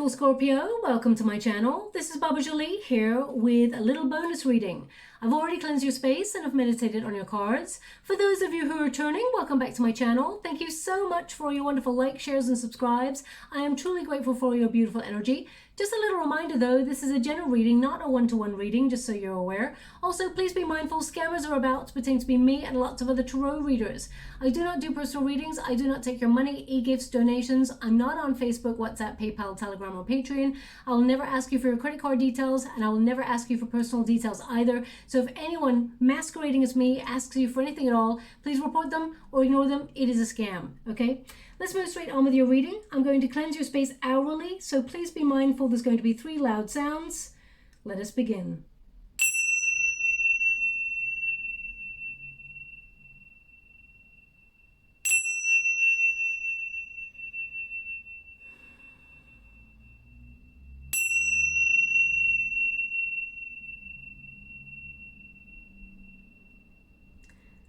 beautiful Scorpio, welcome to my channel. This is Baba Jolie here with a little bonus reading. I've already cleansed your space and I've meditated on your cards. For those of you who are returning, welcome back to my channel. Thank you so much for your wonderful likes, shares and subscribes. I am truly grateful for your beautiful energy. Just a little reminder though, this is a general reading, not a one-to-one reading, just so you're aware. Also, please be mindful, scammers are about to pretend to be me and lots of other tarot readers. I do not do personal readings, I do not take your money, e-gifts, donations. I'm not on Facebook, WhatsApp, PayPal, Telegram or Patreon. I will never ask you for your credit card details and I will never ask you for personal details either. So if anyone masquerading as me asks you for anything at all, please report them or ignore them. It is a scam, okay? Let's move straight on with your reading. I'm going to cleanse your space hourly, so please be mindful there's going to be 3 loud sounds. Let us begin.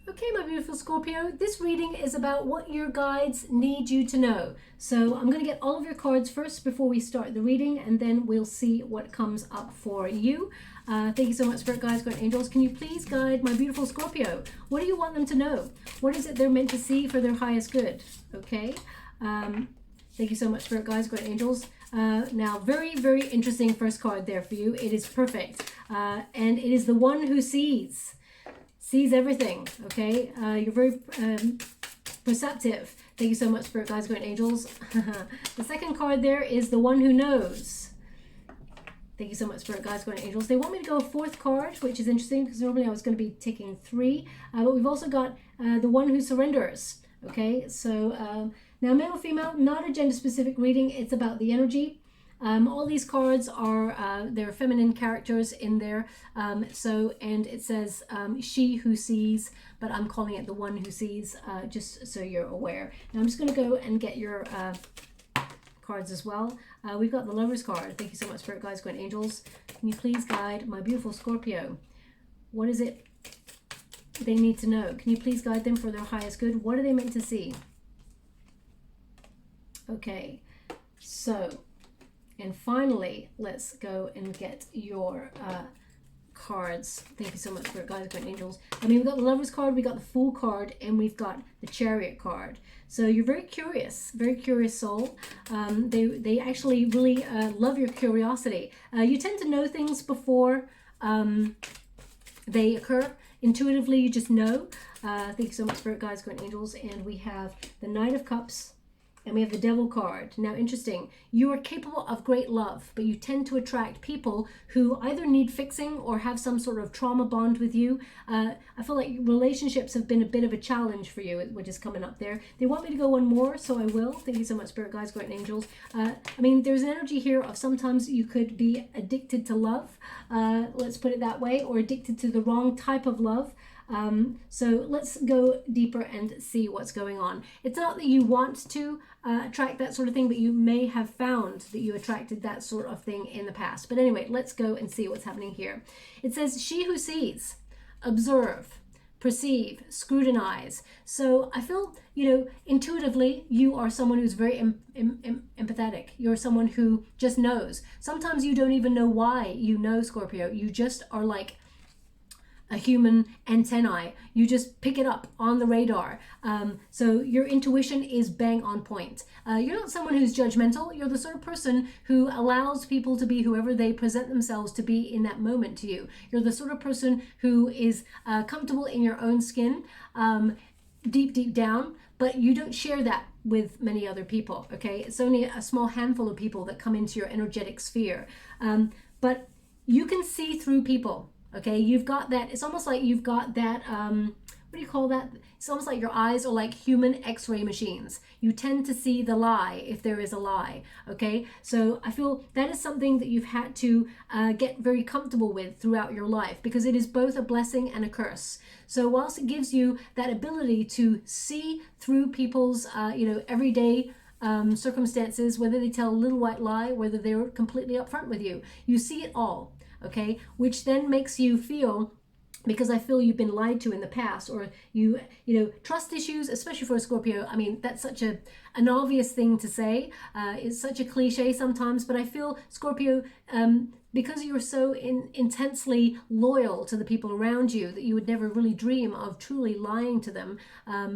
Okay, my beautiful Scorpio, this reading is about what your guides need you to know. So I'm going to get all of your cards first before we start the reading, and then we'll see what comes up for you. Thank you so much, Spirit Guides, Guardian Angels. Can you please guide my beautiful Scorpio? What do you want them to know? What is it they're meant to see for their highest good? Okay. Thank you so much, Spirit Guides, Guardian Angels. Now, very, very interesting first card there for you. It is perfect. And it is the one who sees everything, okay? You're very perceptive. Thank you so much, Spirit Guides, Guardian Angels. The second card there is the one who knows. Thank you so much, Spirit Guides, Guardian Angels. They want me to go a 4th card, which is interesting because normally I was going to be taking 3. But we've also got the one who surrenders, okay? So now male or female, not a gender-specific reading. It's about the energy. All these cards are they're feminine characters in there, and it says she who sees, but I'm calling it the one who sees, just so you're aware. Now I'm just going to go and get your cards as well. We've got the Lover's card. Thank you so much, Spirit Guides, Guardian Angels. Can you please guide my beautiful Scorpio? What is it they need to know? Can you please guide them for their highest good? What are they meant to see? Okay, so and finally, let's go and get your cards. Thank you so much, Spirit Guides, Guardian Angels. I mean, we've got the Lover's card, we got the Fool card, and we've got the Chariot card. So you're very curious soul. They actually really love your curiosity. You tend to know things before they occur. Intuitively, you just know. Thank you so much, Spirit Guides, Guardian Angels. And we have the Knight of Cups. And we have the Devil card. Now, interesting, you are capable of great love, but you tend to attract people who either need fixing or have some sort of trauma bond with you. I feel like relationships have been a bit of a challenge for you, which is coming up there. They want me to go one more, so I will. Thank you so much, Spirit Guides, Guardian Angels. I mean, there's an energy here of sometimes you could be addicted to love, let's put it that way, or addicted to the wrong type of love. So let's go deeper and see what's going on. It's not that you want to attract that sort of thing, but you may have found that you attracted that sort of thing in the past. But anyway, let's go and see what's happening here. It says, she who sees, observe, perceive, scrutinize. So I feel, you know, intuitively, you are someone who's very empathetic. You're someone who just knows. Sometimes you don't even know why you know, Scorpio. You just are like a human antennae. You just pick it up on the radar. So your intuition is bang on point. You're not someone who's judgmental. You're the sort of person who allows people to be whoever they present themselves to be in that moment to you. You're the sort of person who is comfortable in your own skin, deep down, but you don't share that with many other people, okay? It's only a small handful of people that come into your energetic sphere. But you can see through people. Okay, you've got that, it's almost like you've got that, what do you call that? It's almost like your eyes are like human x-ray machines. You tend to see the lie if there is a lie, okay? So I feel that is something that you've had to get very comfortable with throughout your life, because it is both a blessing and a curse. So whilst it gives you that ability to see through people's, everyday circumstances, whether they tell a little white lie, whether they're completely upfront with you, you see it all. Okay, which then makes you feel because I feel you've been lied to in the past, or you know, trust issues, especially for a Scorpio. I mean, that's such an obvious thing to say. It's such a cliche sometimes, but I feel Scorpio, because you're so intensely loyal to the people around you, that you would never really dream of truly lying to them,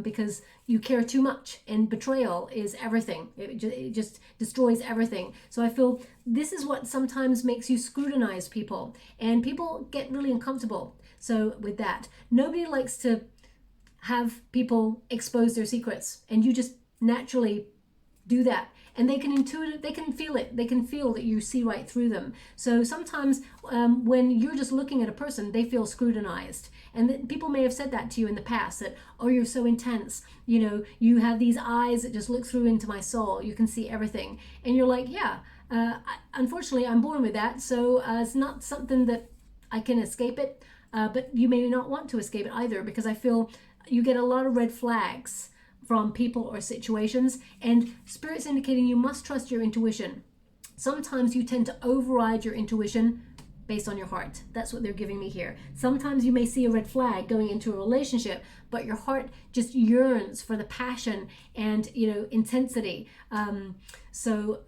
because you care too much, and betrayal is everything. It just destroys everything. So I feel this is what sometimes makes you scrutinize people, and people get really uncomfortable. So with that, nobody likes to have people expose their secrets, and you just naturally do that. And they can intuit it, they can feel it, they can feel that you see right through them. So sometimes when you're just looking at a person, they feel scrutinized. And people may have said that to you in the past, that, oh, you're so intense, you know, you have these eyes that just look through into my soul, you can see everything. And you're like, yeah, unfortunately, I'm born with that, so it's not something that I can escape it, but you may not want to escape it either, because I feel you get a lot of red flags from people or situations, and Spirit's indicating you must trust your intuition. Sometimes you tend to override your intuition based on your heart. That's what they're giving me here. Sometimes you may see a red flag going into a relationship, but your heart just yearns for the passion and, you know, intensity. So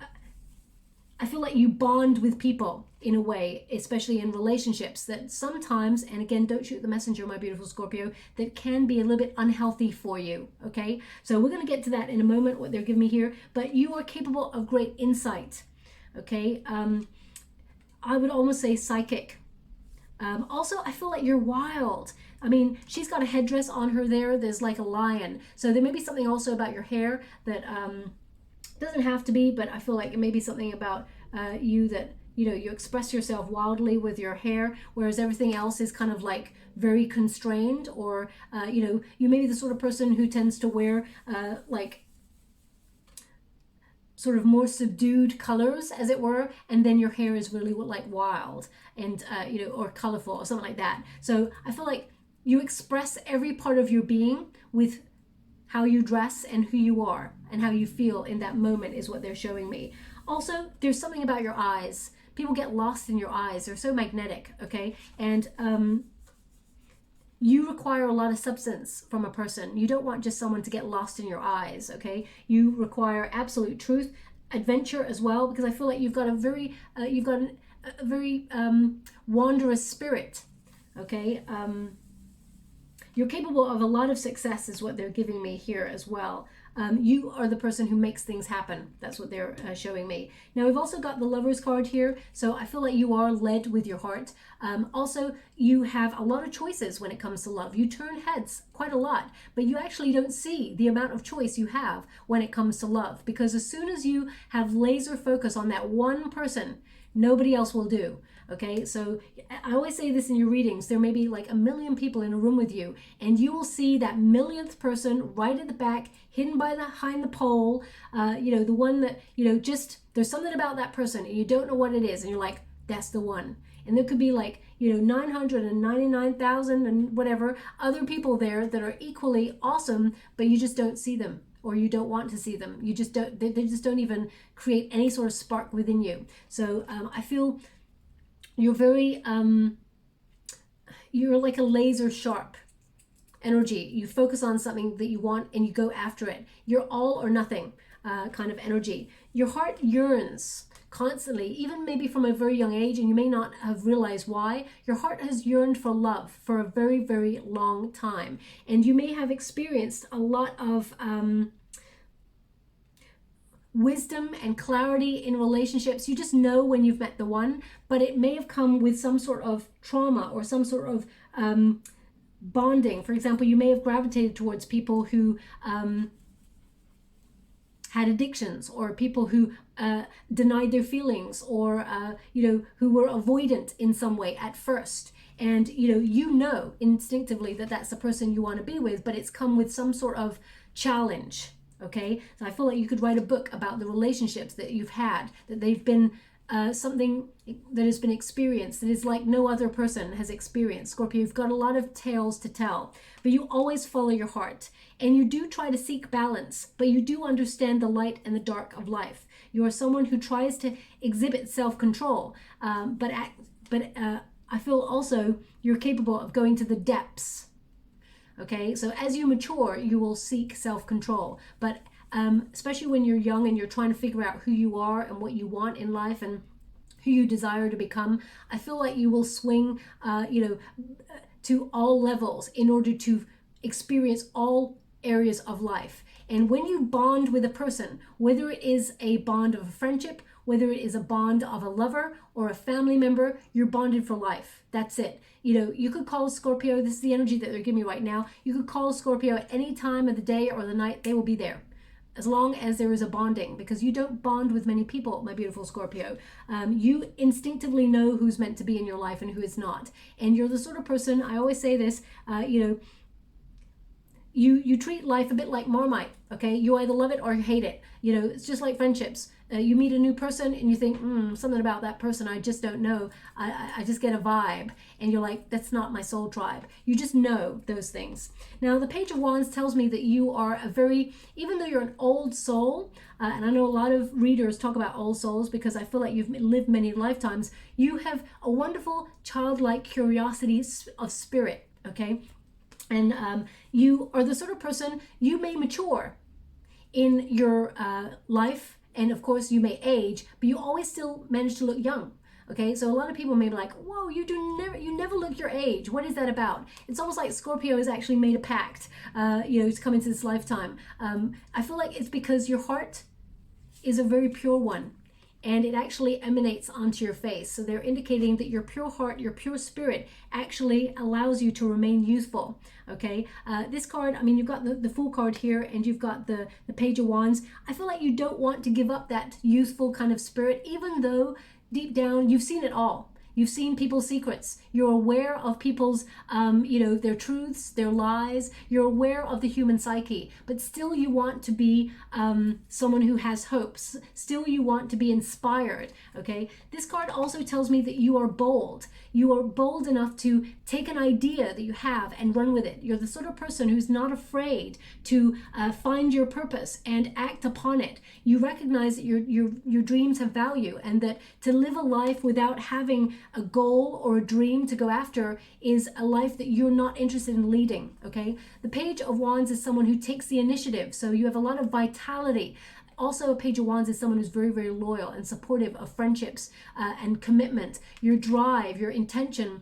I feel like you bond with people in a way, especially in relationships, that sometimes, and again, don't shoot the messenger, my beautiful Scorpio, that can be a little bit unhealthy for you, okay? So we're going to get to that in a moment, what they're giving me here, but you are capable of great insight, okay? I would almost say psychic. Also, I feel like you're wild. I mean, she's got a headdress on her there. There's like a lion. So there may be something also about your hair that doesn't have to be, but I feel like it may be something about you that, you know, you express yourself wildly with your hair, whereas everything else is kind of like very constrained, or, you know, you may be the sort of person who tends to wear like sort of more subdued colors, as it were, and then your hair is really like wild and, you know, or colorful or something like that. So I feel like you express every part of your being with how you dress and who you are and how you feel in that moment is what they're showing me. Also, there's something about your eyes. People get lost in your eyes. They're so magnetic, okay? And you require a lot of substance from a person. You don't want just someone to get lost in your eyes, okay? You require absolute truth, adventure as well, because I feel like you've got a very, wanderous spirit, okay? You're capable of a lot of success is what they're giving me here as well. You are the person who makes things happen. That's what they're showing me. Now, we've also got the Lovers card here, so I feel like you are led with your heart. Also, you have a lot of choices when it comes to love. You turn heads quite a lot, but you actually don't see the amount of choice you have when it comes to love, because as soon as you have laser focus on that one person, nobody else will do. Okay, so I always say this in your readings, there may be like 1 million people in a room with you, and you will see that millionth person right at the back, hidden behind the pole, you know, the one that, you know, just, there's something about that person and you don't know what it is, and you're like, that's the one. And there could be like, you know, 999,000 and whatever other people there that are equally awesome, but you just don't see them, or you don't want to see them. You just don't, they just don't even create any sort of spark within you. So I feel you're very, you're like a laser sharp energy. You focus on something that you want and you go after it. You're all or nothing kind of energy. Your heart yearns constantly, even maybe from a very young age, and you may not have realized why. Your heart has yearned for love for a very, very long time. And you may have experienced a lot of wisdom and clarity in relationships. You just know when you've met the one, but it may have come with some sort of trauma or some sort of bonding. For example, you may have gravitated towards people who had addictions, or people who denied their feelings, or you know, who were avoidant in some way at first. And you know instinctively that that's the person you want to be with, but it's come with some sort of challenge. Okay, so I feel like you could write a book about the relationships that you've had, that they've been something that has been experienced that is like no other person has experienced. Scorpio, you've got a lot of tales to tell, but you always follow your heart, and you do try to seek balance, but you do understand the light and the dark of life. You are someone who tries to exhibit self-control, but I feel also you're capable of going to the depths. Okay, so as you mature, you will seek self-control. But especially when you're young and you're trying to figure out who you are and what you want in life and who you desire to become, I feel like you will swing, to all levels in order to experience all areas of life. And when you bond with a person, whether it is a bond of a friendship, whether it is a bond of a lover or a family member, you're bonded for life. That's it. You could call Scorpio, this is the energy that they're giving me right now. You could call Scorpio at any time of the day or the night, they will be there. As long as there is a bonding, because you don't bond with many people, my beautiful Scorpio. You instinctively know who's meant to be in your life and who is not. And you're the sort of person, I always say this, you treat life a bit like Marmite, okay? You either love it or hate it. It's just like friendships. You meet a new person and you think, something about that person I just don't know. I just get a vibe. And you're like, that's not my soul tribe. You just know those things. Now, the Page of Wands tells me that you are even though you're an old soul, and I know a lot of readers talk about old souls because I feel like you've lived many lifetimes, you have a wonderful childlike curiosity of spirit, okay? And you are the sort of person, you may mature in your life, and of course you may age, but you always still manage to look young. Okay, so a lot of people may be like, whoa, you never look your age. What is that about? It's almost like Scorpio has actually made a pact, to come into this lifetime. I feel like it's because your heart is a very pure one, and it actually emanates onto your face. So they're indicating that your pure heart, your pure spirit actually allows you to remain youthful. Okay, this card, you've got the Fool card here, and you've got the Page of Wands. I feel like you don't want to give up that youthful kind of spirit, even though deep down you've seen it all. You've seen people's secrets. You're aware of people's, their truths, their lies. You're aware of the human psyche, but still you want to be someone who has hopes. Still you want to be inspired, okay? This card also tells me that you are bold. You are bold enough to take an idea that you have and run with it. You're the sort of person who's not afraid to find your purpose and act upon it. You recognize that your dreams have value, and that to live a life without having a goal or a dream to go after is a life that you're not interested in leading, okay? The Page of Wands is someone who takes the initiative, so you have a lot of vitality. Also, a Page of Wands is someone who's very, very loyal and supportive of friendships and commitment. Your drive, your intention,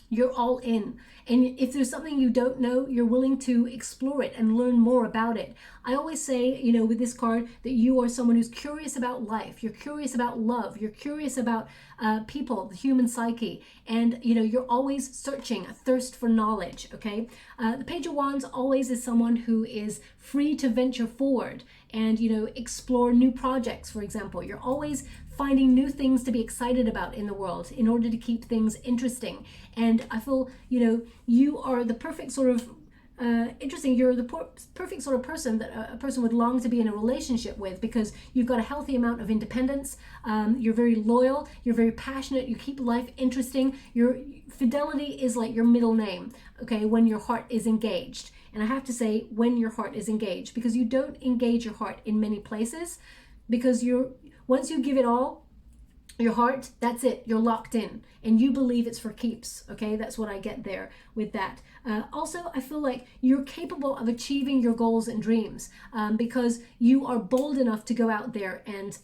you're all in. And if there's something you don't know, you're willing to explore it and learn more about it. I always say, with this card, that you are someone who's curious about life. You're curious about love. You're curious about people, the human psyche. And, you're always searching, a thirst for knowledge, okay? The Page of Wands always is someone who is free to venture forward and, explore new projects, for example. You're always finding new things to be excited about in the world in order to keep things interesting. And I feel, you are the perfect sort of you're the perfect sort of person that a person would long to be in a relationship with, because you've got a healthy amount of independence. You're very loyal. You're very passionate. You keep life interesting. Your fidelity is like your middle name, okay, when your heart is engaged. And I have to say, when your heart is engaged, because you don't engage your heart in many places, because once you give it all, your heart, that's it, you're locked in, and you believe it's for keeps, okay? That's what I get there with that. Also, I feel like you're capable of achieving your goals and dreams because you are bold enough to go out there and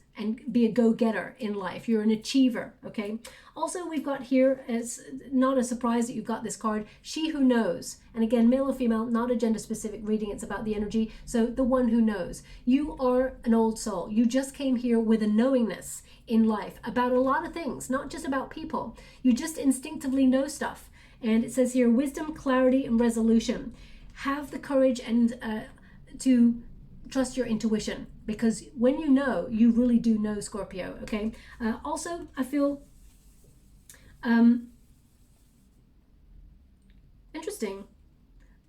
be a go-getter in life. You're an achiever, okay? Also, we've got here, it's not a surprise that you've got this card, She Who Knows. And again, male or female, not a gender-specific reading, it's about the energy. So the one who knows. You are an old soul. You just came here with a knowingness in life about a lot of things, not just about people. You just instinctively know stuff. And it says here, wisdom, clarity, and resolution. Have the courage and to trust your intuition, because when you know, you really do know, Scorpio, okay? Also, I feel interesting.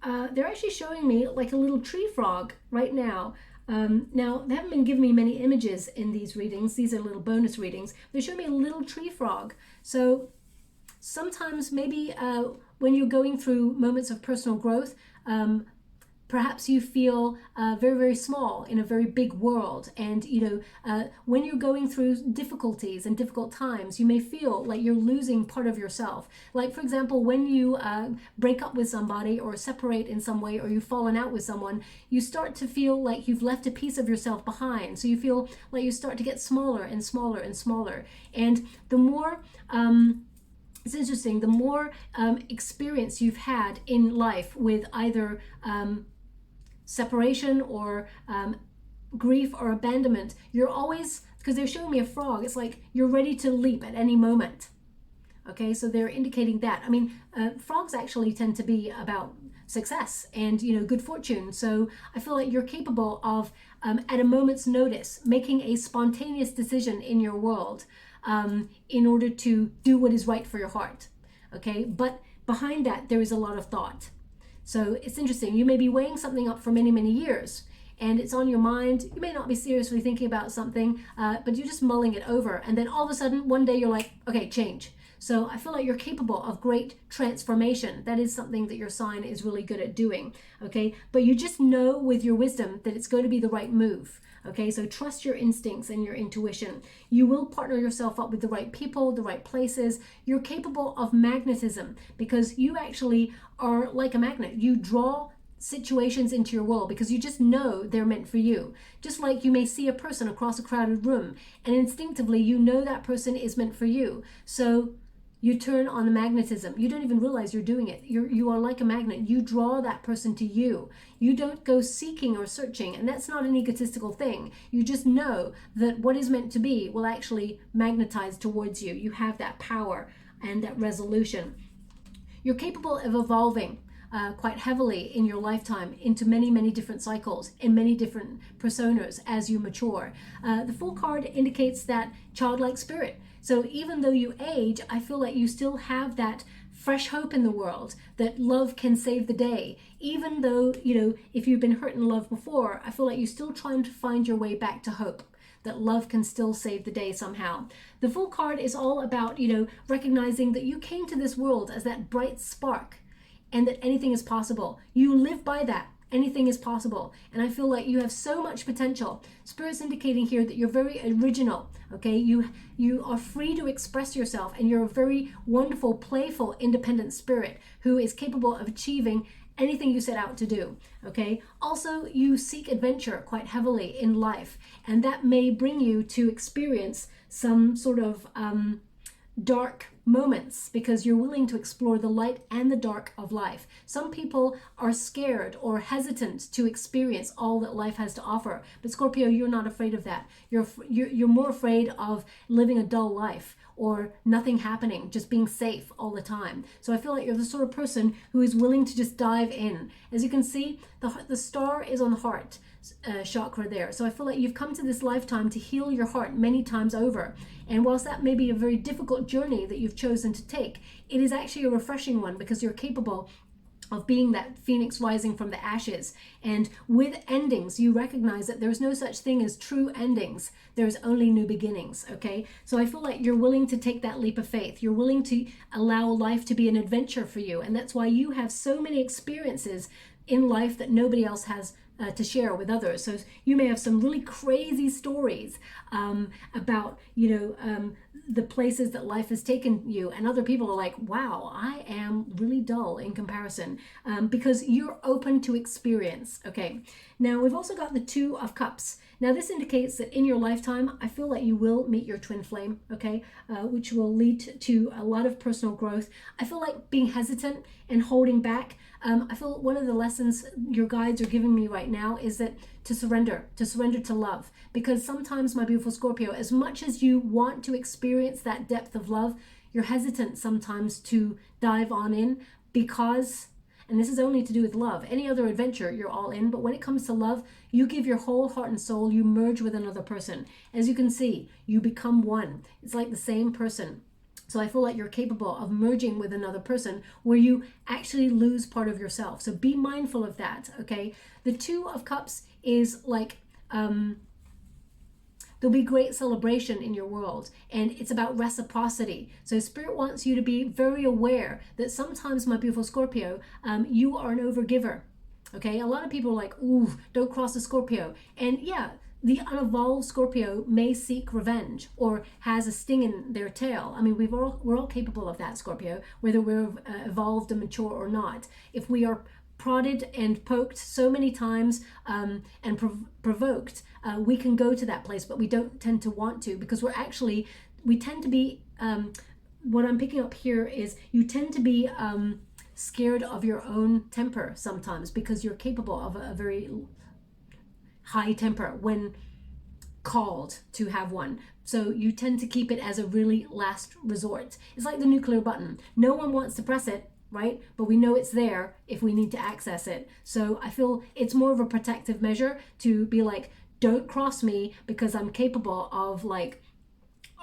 They're actually showing me like a little tree frog right now. Now, they haven't been giving me many images in these readings. These are little bonus readings. They show me a little tree frog. So sometimes maybe when you're going through moments of personal growth, Perhaps you feel very, very small in a very big world. And, when you're going through difficulties and difficult times, you may feel like you're losing part of yourself. Like, for example, when you break up with somebody or separate in some way, or you've fallen out with someone, you start to feel like you've left a piece of yourself behind. So you feel like you start to get smaller and smaller and smaller. And the more it's interesting, the more experience you've had in life with either separation or grief or abandonment, you're always, because they're showing me a frog, it's like you're ready to leap at any moment. Okay, so they're indicating that. I mean, frogs actually tend to be about success and, good fortune. So I feel like you're capable of, at a moment's notice, making a spontaneous decision in your world in order to do what is right for your heart. Okay, but behind that, there is a lot of thought. So it's interesting. You may be weighing something up for many, many years, and it's on your mind. You may not be seriously thinking about something, but you're just mulling it over. And then all of a sudden, one day you're like, okay, change. So I feel like you're capable of great transformation. That is something that your sign is really good at doing. Okay, but you just know with your wisdom that it's going to be the right move. Okay, so trust your instincts and your intuition. You will partner yourself up with the right people, the right places. You're capable of magnetism because you actually are like a magnet. You draw situations into your world because you just know they're meant for you. Just like you may see a person across a crowded room and instinctively you know that person is meant for you. So you turn on the magnetism. You don't even realize you're doing it. You are like a magnet. You draw that person to you. You don't go seeking or searching, and that's not an egotistical thing. You just know that what is meant to be will actually magnetize towards you. You have that power and that resolution. You're capable of evolving quite heavily in your lifetime into many, many different cycles in many different personas as you mature. The Fool card indicates that childlike spirit. So even though you age, I feel like you still have that fresh hope in the world that love can save the day. Even though, if you've been hurt in love before, I feel like you're still trying to find your way back to hope, that love can still save the day somehow. The Fool card is all about, recognizing that you came to this world as that bright spark and that anything is possible. You live by that. Anything is possible. And I feel like you have so much potential. Spirit's indicating here that you're very original. Okay, you are free to express yourself, and you're a very wonderful, playful, independent spirit who is capable of achieving anything you set out to do. Okay, also you seek adventure quite heavily in life, and that may bring you to experience some sort of dark moments because you're willing to explore the light and the dark of life. Some people are scared or hesitant to experience all that life has to offer, but Scorpio, you're not afraid of that. You're more afraid of living a dull life or nothing happening, just being safe all the time. So I feel like you're the sort of person who is willing to just dive in. As you can see, the star is on the heart chakra there. So I feel like you've come to this lifetime to heal your heart many times over. And whilst that may be a very difficult journey that you've chosen to take, it is actually a refreshing one because you're capable of being that phoenix rising from the ashes. And with endings, you recognize that there's no such thing as true endings. There's only new beginnings, okay? So I feel like you're willing to take that leap of faith. You're willing to allow life to be an adventure for you. And that's why you have so many experiences in life that nobody else has to share with others. So you may have some really crazy stories about, the places that life has taken you, and other people are like, wow, I am really dull in comparison, because you're open to experience. Okay, now we've also got the Two of Cups. Now this indicates that in your lifetime, I feel like you will meet your twin flame, okay, which will lead to a lot of personal growth. I feel like being hesitant and holding back, I feel one of the lessons your guides are giving me right now is that to surrender to love. Because sometimes, my beautiful Scorpio, as much as you want to experience that depth of love, you're hesitant sometimes to dive on in because, and this is only to do with love, any other adventure, you're all in. But when it comes to love, you give your whole heart and soul, you merge with another person. As you can see, you become one. It's like the same person. So I feel like you're capable of merging with another person where you actually lose part of yourself. So be mindful of that, okay? The Two of Cups is like, there'll be great celebration in your world, and it's about reciprocity. So Spirit wants you to be very aware that sometimes, my beautiful Scorpio, you are an overgiver. Okay, a lot of people are like, ooh, don't cross a Scorpio. And yeah, the unevolved Scorpio may seek revenge or has a sting in their tail. I mean, we're all capable of that, Scorpio, whether we're evolved and mature or not. If we are prodded and poked so many times and provoked, we can go to that place, but we don't tend to want to, because we tend to be, what I'm picking up here is you tend to be scared of your own temper sometimes, because you're capable of a very high temper when called to have one. So you tend to keep it as a really last resort. It's like the nuclear button. No one wants to press it, right? But we know it's there if we need to access it. So I feel it's more of a protective measure to be like, don't cross me because I'm capable of like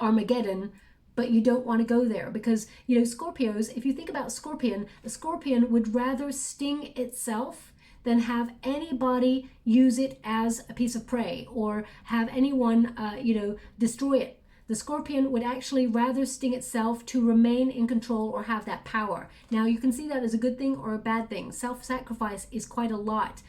Armageddon, but you don't want to go there because, you know, Scorpios, if you think about Scorpion, a Scorpion would rather sting itself than have anybody use it as a piece of prey or have anyone, destroy it. The Scorpion would actually rather sting itself to remain in control or have that power. Now, you can see that as a good thing or a bad thing. Self-sacrifice is quite a lot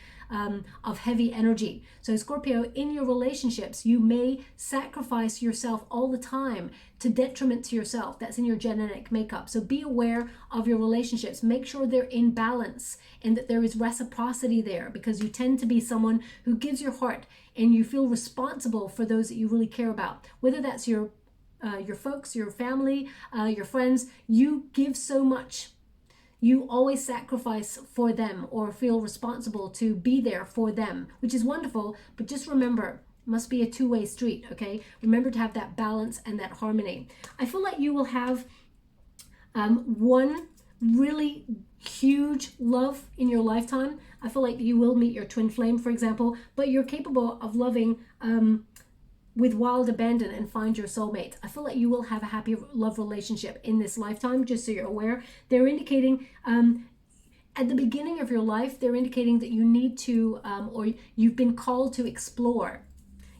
of heavy energy. So Scorpio, in your relationships, you may sacrifice yourself all the time to detriment to yourself. That's in your genetic makeup. So be aware of your relationships. Make sure they're in balance and that there is reciprocity there, because you tend to be someone who gives your heart and you feel responsible for those that you really care about. Whether that's your folks, your family, your friends, you give so much. You always sacrifice for them or feel responsible to be there for them, which is wonderful. But just remember, it must be a two-way street, okay? Remember to have that balance and that harmony. I feel like you will have one really huge love in your lifetime. I feel like you will meet your twin flame, for example, but you're capable of loving with wild abandon and find your soulmate. I feel like you will have a happy love relationship in this lifetime, just so you're aware. They're indicating at the beginning of your life, they're indicating that you need to, or you've been called to explore.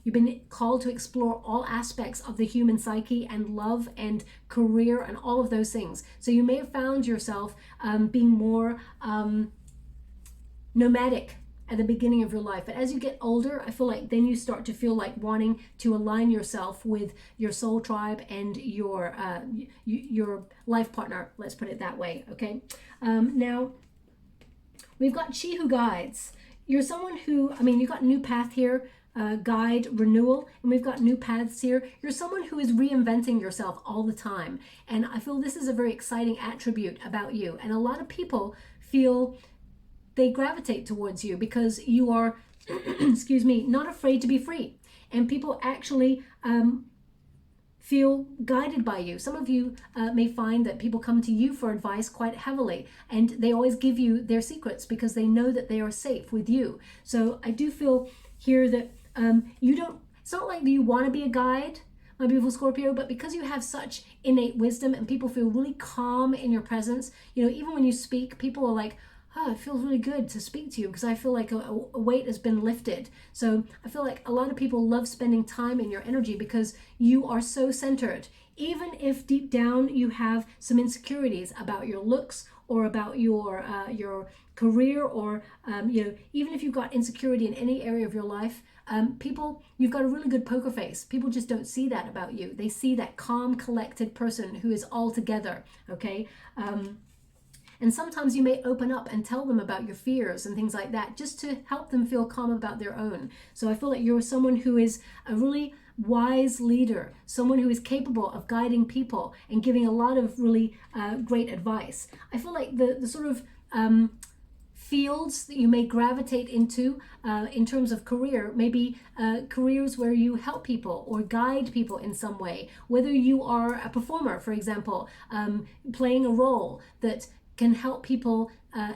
You've been called to explore all aspects of the human psyche and love and career and all of those things. So you may have found yourself being more nomadic at the beginning of your life. But as you get older, I feel like then you start to feel like wanting to align yourself with your soul tribe and your life partner. Let's put it that way, okay? Now, we've got She Who Guides. You're someone who, you've got new path here, guide, renewal, and we've got new paths here. You're someone who is reinventing yourself all the time. And I feel this is a very exciting attribute about you. And a lot of people feel they gravitate towards you because you are, excuse me, not afraid to be free. And people actually feel guided by you. Some of you may find that people come to you for advice quite heavily, and they always give you their secrets because they know that they are safe with you. So I do feel here that it's not like you want to be a guide, my beautiful Scorpio, but because you have such innate wisdom and people feel really calm in your presence, even when you speak, people are like, oh, it feels really good to speak to you because I feel like a weight has been lifted. So I feel like a lot of people love spending time in your energy because you are so centered. Even if deep down you have some insecurities about your looks or about your career, or even if you've got insecurity in any area of your life, you've got a really good poker face. People just don't see that about you. They see that calm, collected person who is all together, okay? And sometimes you may open up and tell them about your fears and things like that, just to help them feel calm about their own. So I feel like you're someone who is a really wise leader, someone who is capable of guiding people and giving a lot of really great advice. I feel like the sort of fields that you may gravitate into in terms of career, maybe careers where you help people or guide people in some way, whether you are a performer, for example, playing a role that can help people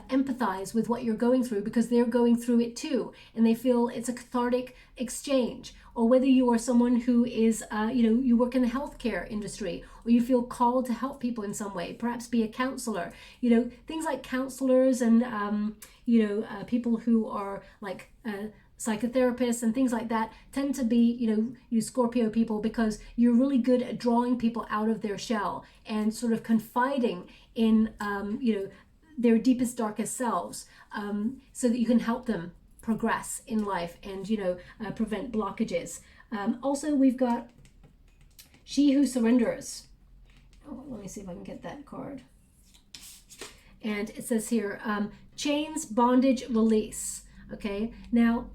empathize with what you're going through because they're going through it too, and they feel it's a cathartic exchange. Or whether you are someone who is, you work in the healthcare industry, or you feel called to help people in some way, perhaps be a counselor. Things like counselors and, people who are like psychotherapists and things like that tend to be, you Scorpio people, because you're really good at drawing people out of their shell and sort of confiding in, their deepest, darkest selves, so that you can help them progress in life and, you know, prevent blockages. Also, we've got She Who Surrenders. Oh, let me see if I can get that card. And it says here, chains, bondage, release. Okay, now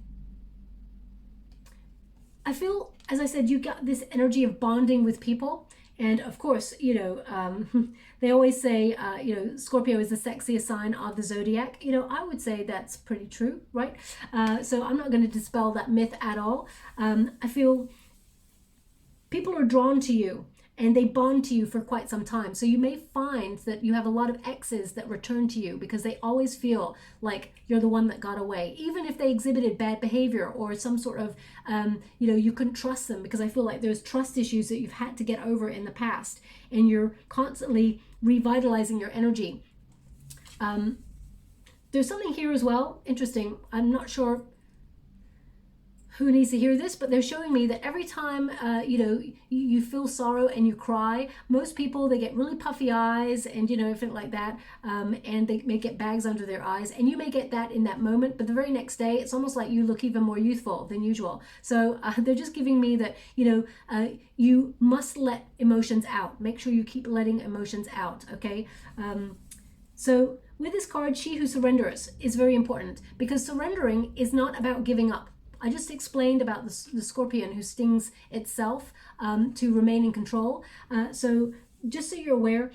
I feel, as I said, you got this energy of bonding with people. And of course, you know, they always say, you know, Scorpio is the sexiest sign of the zodiac. You know, I would say that's pretty true, right? So I'm not going to dispel that myth at all. I feel people are drawn to you and they bond to you for quite some time. So you may find that you have a lot of exes that return to you because they always feel like you're the one that got away, even if they exhibited bad behavior or some sort of, you know, you couldn't trust them, because I feel like there's trust issues that you've had to get over in the past, and you're constantly revitalizing your energy. There's something here as well, interesting. I'm not sure who needs to hear this, but they're showing me that every time you know, you feel sorrow and you cry, most people, they get really puffy eyes and, you know, everything like that, and they may get bags under their eyes, and you may get that in that moment, but the very next day it's almost like you look even more youthful than usual. So they're just giving me that, you know, you must let emotions out. Make sure you keep letting emotions out, okay? So with this card, She Who Surrenders is very important, because surrendering is not about giving up. I just explained about the scorpion who stings itself to remain in control. So just so you're aware,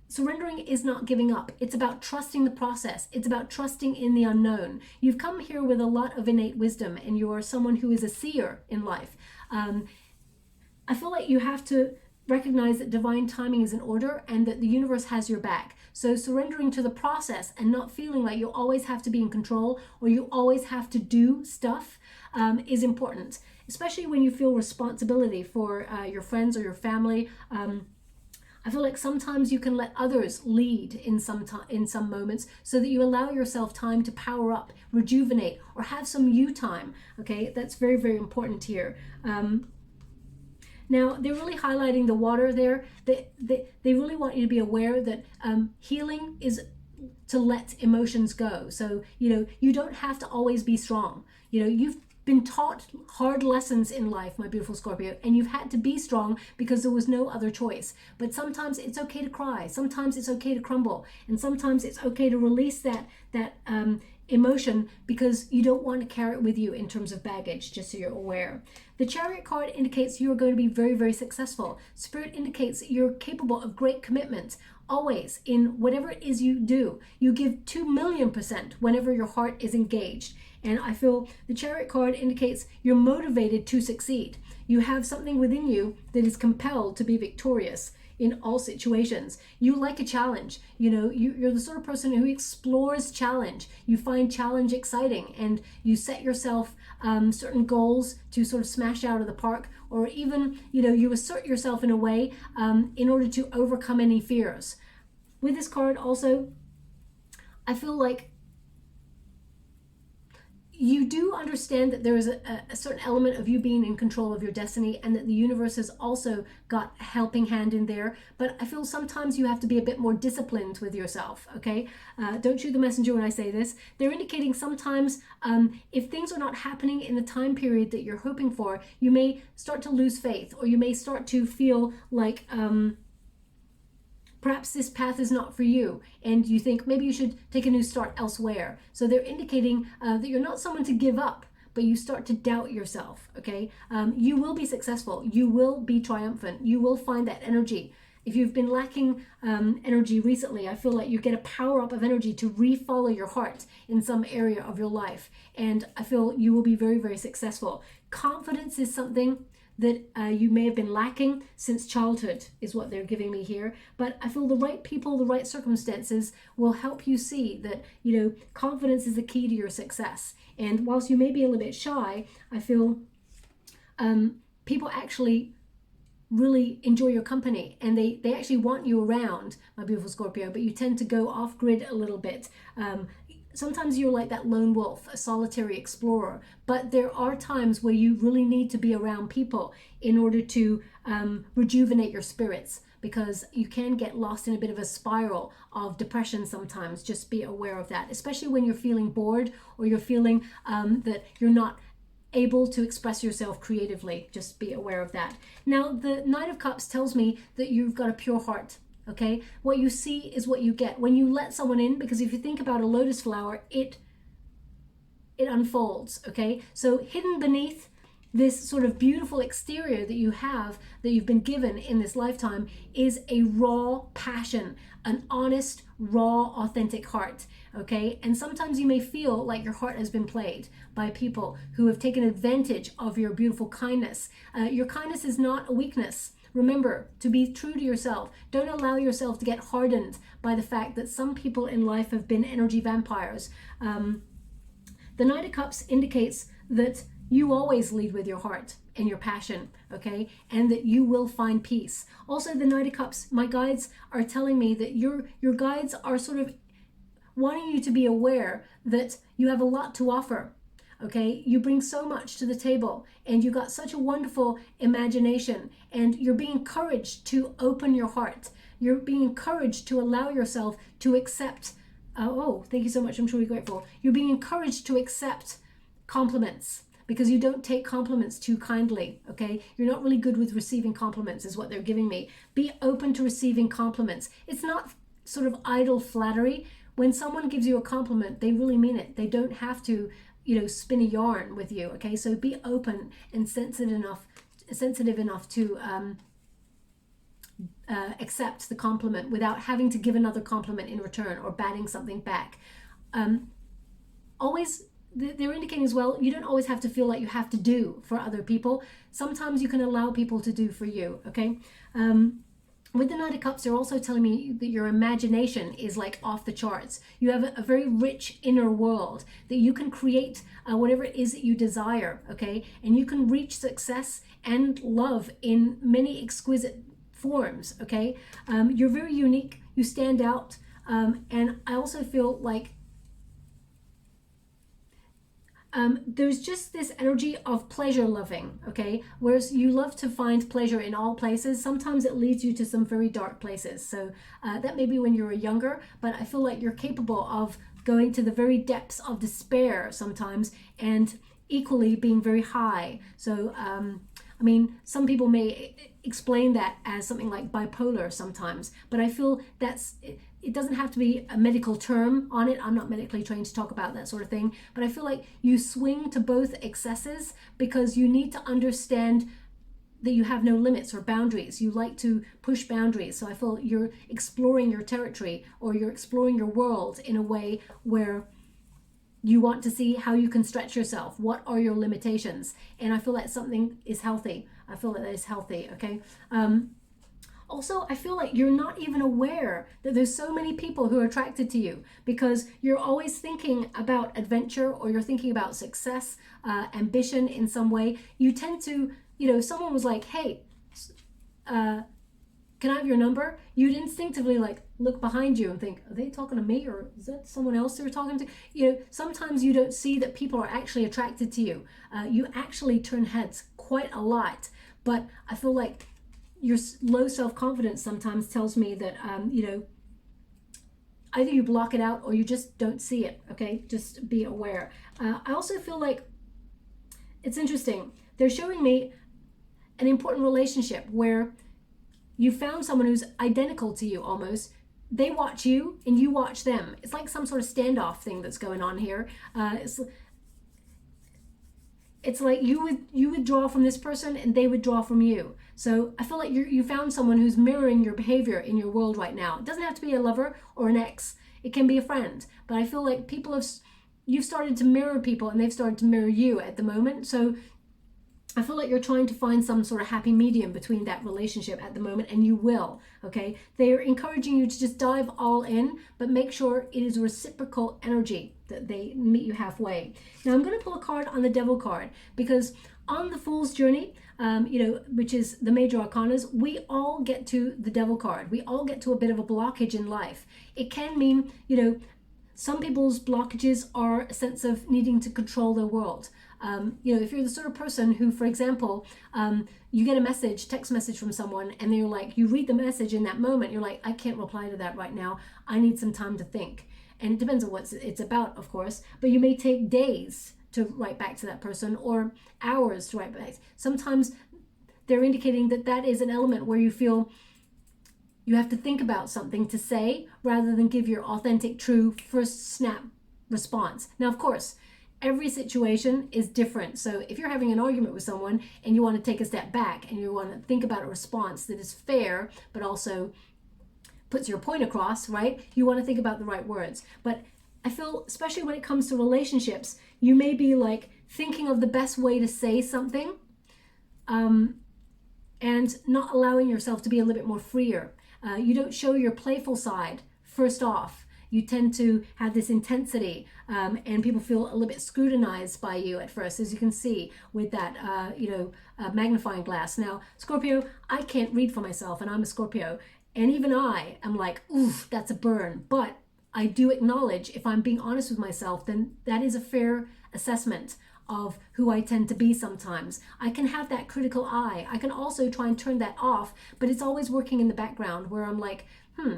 surrendering is not giving up. It's about trusting the process. It's about trusting in the unknown. You've come here with a lot of innate wisdom, and you are someone who is a seer in life. I feel like you have to recognize that divine timing is in order and that the universe has your back. So surrendering to the process and not feeling like you always have to be in control or you always have to do stuff is important, especially when you feel responsibility for your friends or your family. I feel like sometimes you can let others lead in some moments, so that you allow yourself time to power up, rejuvenate, or have some you time. Okay, that's very, very important here. Now, they're really highlighting the water there. They really want you to be aware that healing is to let emotions go. So, you know, you don't have to always be strong. You know, you've been taught hard lessons in life, my beautiful Scorpio, and you've had to be strong because there was no other choice. But sometimes it's okay to cry. Sometimes it's okay to crumble. And sometimes it's okay to release that emotion, because you don't want to carry it with you in terms of baggage, just so you're aware. The Chariot card indicates you are going to be very, very successful. Spirit indicates you're capable of great commitment. Always, in whatever it is you do, you give 2,000,000% whenever your heart is engaged. And I feel the Chariot card indicates you're motivated to succeed. You have something within you that is compelled to be victorious in all situations. You like a challenge. You know, you're the sort of person who explores challenge. You find challenge exciting, and you set yourself certain goals to sort of smash out of the park, or even, you know, you assert yourself in a way in order to overcome any fears. With this card also, I feel like you do understand that there is a certain element of you being in control of your destiny, and that the universe has also got a helping hand in there. But I feel sometimes you have to be a bit more disciplined with yourself, okay? Don't shoot the messenger when I say this. They're indicating sometimes if things are not happening in the time period that you're hoping for, you may start to lose faith, or you may start to feel like perhaps this path is not for you, and you think maybe you should take a new start elsewhere. So they're indicating that you're not someone to give up, but you start to doubt yourself, okay? You will be successful. You will be triumphant. You will find that energy. If you've been lacking energy recently, I feel like you get a power up of energy to re-follow your heart in some area of your life. And I feel you will be very, very successful. Confidence is something that you may have been lacking since childhood, is what they're giving me here. But I feel the right people, the right circumstances will help you see that, you know, confidence is the key to your success. And whilst you may be a little bit shy, I feel people actually really enjoy your company, and they actually want you around, my beautiful Scorpio, but you tend to go off grid a little bit. Sometimes you're like that lone wolf, a solitary explorer, but there are times where you really need to be around people in order to rejuvenate your spirits, because you can get lost in a bit of a spiral of depression sometimes. Just be aware of that, especially when you're feeling bored or you're feeling that you're not able to express yourself creatively. Just be aware of that. Now, the Knight of Cups tells me that you've got a pure heart. Okay, what you see is what you get when you let someone in, because if you think about a lotus flower, it unfolds. Okay, so hidden beneath this sort of beautiful exterior that you have, that you've been given in this lifetime, is a raw passion, an honest, raw, authentic heart. Okay, and sometimes you may feel like your heart has been played by people who have taken advantage of your beautiful kindness. Your kindness is not a weakness. Remember to be true to yourself. Don't allow yourself to get hardened by the fact that some people in life have been energy vampires. The Knight of Cups indicates that you always lead with your heart and your passion, okay? And that you will find peace. Also, the Knight of Cups, my guides are telling me that your guides are sort of wanting you to be aware that you have a lot to offer, okay? You bring so much to the table, and you got such a wonderful imagination, and you're being encouraged to open your heart. You're being encouraged to allow yourself to accept, oh, thank you so much, I'm truly grateful. You're being encouraged to accept compliments, because you don't take compliments too kindly, okay? You're not really good with receiving compliments is what they're giving me. Be open to receiving compliments. It's not sort of idle flattery. When someone gives you a compliment, they really mean it. They don't have to, you know, spin a yarn with you, okay? So be open and sensitive enough to accept the compliment without having to give another compliment in return or batting something back. Always, they're indicating as well, you don't always have to feel like you have to do for other people. Sometimes you can allow people to do for you, okay? With the Knight of Cups, they're also telling me that your imagination is like off the charts. You have a very rich inner world that you can create whatever it is that you desire, okay? And you can reach success and love in many exquisite forms, okay? You're very unique, you stand out, and I also feel like there's just this energy of pleasure loving, okay? Whereas you love to find pleasure in all places, sometimes it leads you to some very dark places. So that may be when you were younger, but I feel like you're capable of going to the very depths of despair sometimes, and equally being very high. So, I mean, some people may explain that as something like bipolar sometimes, but I feel it doesn't have to be a medical term on it. I'm not medically trained to talk about that sort of thing, but I feel like you swing to both excesses because you need to understand that you have no limits or boundaries. You like to push boundaries. So I feel you're exploring your territory, or you're exploring your world in a way where you want to see how you can stretch yourself. What are your limitations? And I feel like something is healthy. I feel that is healthy, okay? Also, I feel like you're not even aware that there's so many people who are attracted to you, because you're always thinking about adventure, or you're thinking about success, ambition in some way. You tend to, you know, if someone was like, hey, can I have your number? You'd instinctively like look behind you and think, are they talking to me, or is that someone else they're talking to? You know, sometimes you don't see that people are actually attracted to you. You actually turn heads quite a lot, but I feel like your low self-confidence sometimes tells me that, you know, either you block it out or you just don't see it, okay? Just be aware. I also feel like it's interesting. They're showing me an important relationship where you found someone who's identical to you almost. They watch you and you watch them. It's like some sort of standoff thing that's going on here. It's like you withdraw from this person and they withdraw from you. So I feel like you found someone who's mirroring your behavior in your world right now. It doesn't have to be a lover or an ex. It can be a friend. But I feel like you've started to mirror people and they've started to mirror you at the moment. So I feel like you're trying to find some sort of happy medium between that relationship at the moment, and you will, okay? They're encouraging you to just dive all in, but make sure it is reciprocal energy, that they meet you halfway. Now I'm going to pull a card on the Devil card, because on the Fool's Journey, you know, which is the major arcanas, we all get to the Devil card. We all get to a bit of a blockage in life. It can mean, you know, some people's blockages are a sense of needing to control their world. You know, if you're the sort of person who, for example, you get a message, text message from someone, and they're like, you read the message in that moment, you're like, I can't reply to that right now. I need some time to think. And it depends on what it's about, of course, but you may take days to write back to that person or hours to write back. Sometimes they're indicating that that is an element where you feel you have to think about something to say rather than give your authentic, true, first snap response. Now, of course, every situation is different. So if you're having an argument with someone and you want to take a step back and you want to think about a response that is fair, but also puts your point across, right? You want to think about the right words. But I feel, especially when it comes to relationships, you may be like thinking of the best way to say something and not allowing yourself to be a little bit more freer. You don't show your playful side first off. You tend to have this intensity and people feel a little bit scrutinized by you at first, as you can see with that, magnifying glass. Now, Scorpio, I can't read for myself, and I'm a Scorpio. And even I am like, oof, that's a burn. But I do acknowledge, if I'm being honest with myself, then that is a fair assessment of who I tend to be sometimes. I can have that critical eye. I can also try and turn that off, but it's always working in the background where I'm like,